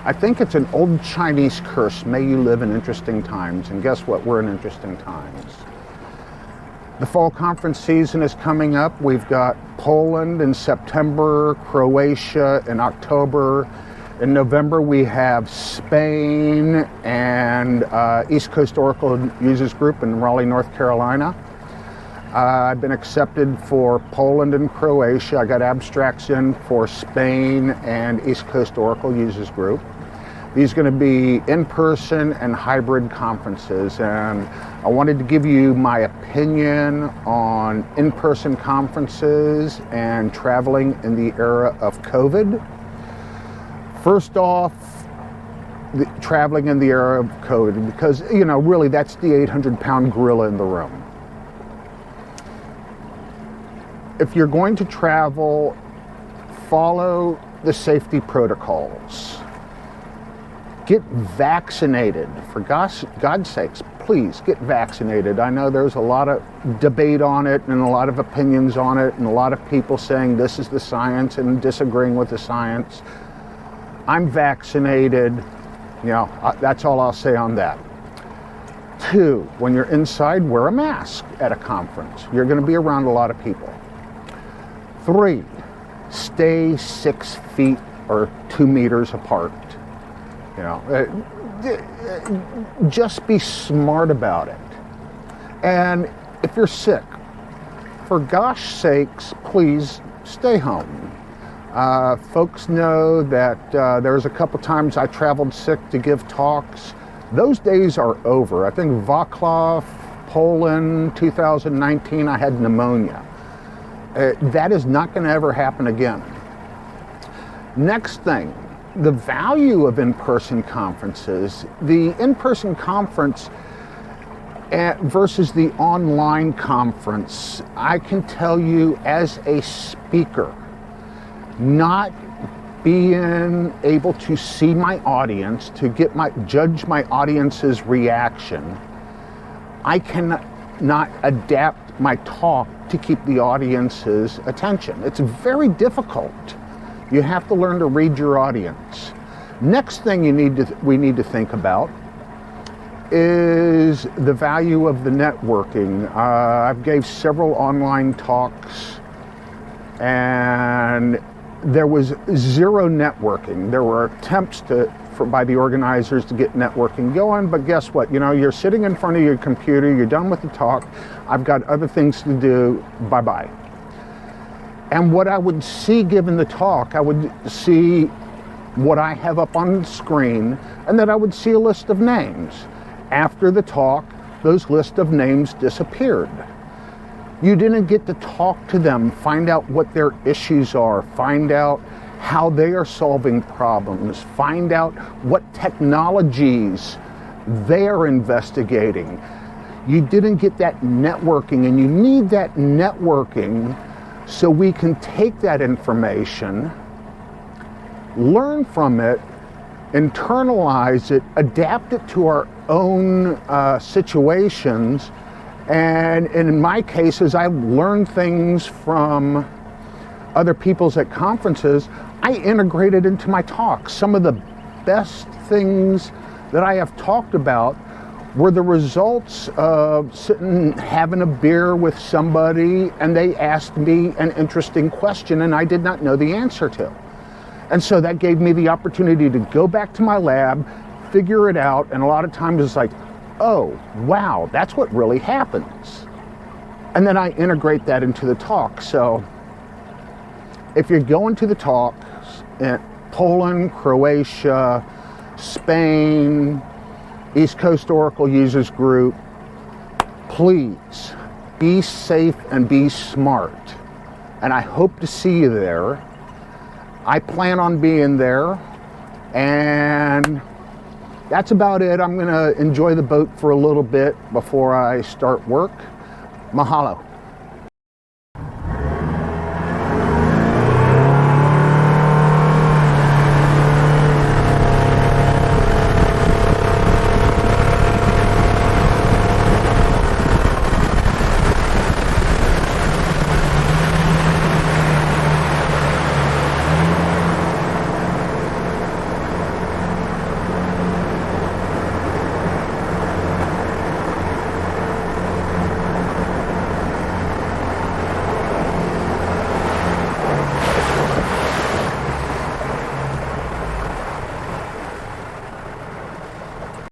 I think it's an old Chinese curse, may you live in interesting times. And guess what? We're in interesting times. The fall conference season is coming up. We've got Poland in September, Croatia in October. In November, we have Spain and East Coast Oracle Users Group in Raleigh, North Carolina. I've been accepted for Poland and Croatia. I got abstracts in for Spain and East Coast Oracle Users Group. These are going to be in-person and hybrid conferences, and I wanted to give you my opinion on in-person conferences and traveling in the era of COVID. First off, traveling in the era of COVID, because, you know, really that's the 800-pound gorilla in the room. If you're going to travel, follow the safety protocols. Get vaccinated. For God's sakes, please get vaccinated. I know there's a lot of debate on it and a lot of opinions on it and a lot of people saying this is the science and disagreeing with the science. I'm vaccinated. You know, that's all I'll say on that. 2, when you're inside, wear a mask at a conference. You're going to be around a lot of people. 3, stay 6 feet or 2 meters apart. You know, just be smart about it. And if you're sick, for gosh sakes, please stay home. Folks know that there was a couple times I traveled sick to give talks. Those days are over. I think Wrocław, Poland, 2019, I had pneumonia. That is not going to ever happen again. Next thing, the value of in-person conferences. The in-person conference versus the online conference, I can tell you as a speaker, not being able to see my audience, to judge my audience's reaction, I cannot adapt my talk to keep the audience's attention. It's very difficult. You have to learn to read your audience. Next thing we need to think about is the value of the networking. I've gave several online talks and there was zero networking. There were attempts by the organizers to get networking going, but guess what? You know, you're sitting in front of your computer, you're done with the talk, I've got other things to do, bye-bye. And what I would see given the talk, I would see what I have up on the screen, and then I would see a list of names. After the talk, those list of names disappeared. You didn't get to talk to them, find out what their issues are, find out how they are solving problems, find out what technologies they are investigating. You didn't get that networking, and you need that networking so we can take that information, learn from it, internalize it, adapt it to our own situations. And in my cases, I've learned things from other people's at conferences. I integrate it into my talk. Some of the best things that I have talked about were the results of sitting having a beer with somebody and they asked me an interesting question and I did not know the answer to. And so that gave me the opportunity to go back to my lab, figure it out, and a lot of times it's like, oh, wow, that's what really happens. And then I integrate that into the talk. So if you're going to the talks in Poland, Croatia, Spain, East Coast Oracle Users Group, please be safe and be smart. And I hope to see you there. I plan on being there. And that's about it. I'm going to enjoy the boat for a little bit before I start work. Mahalo.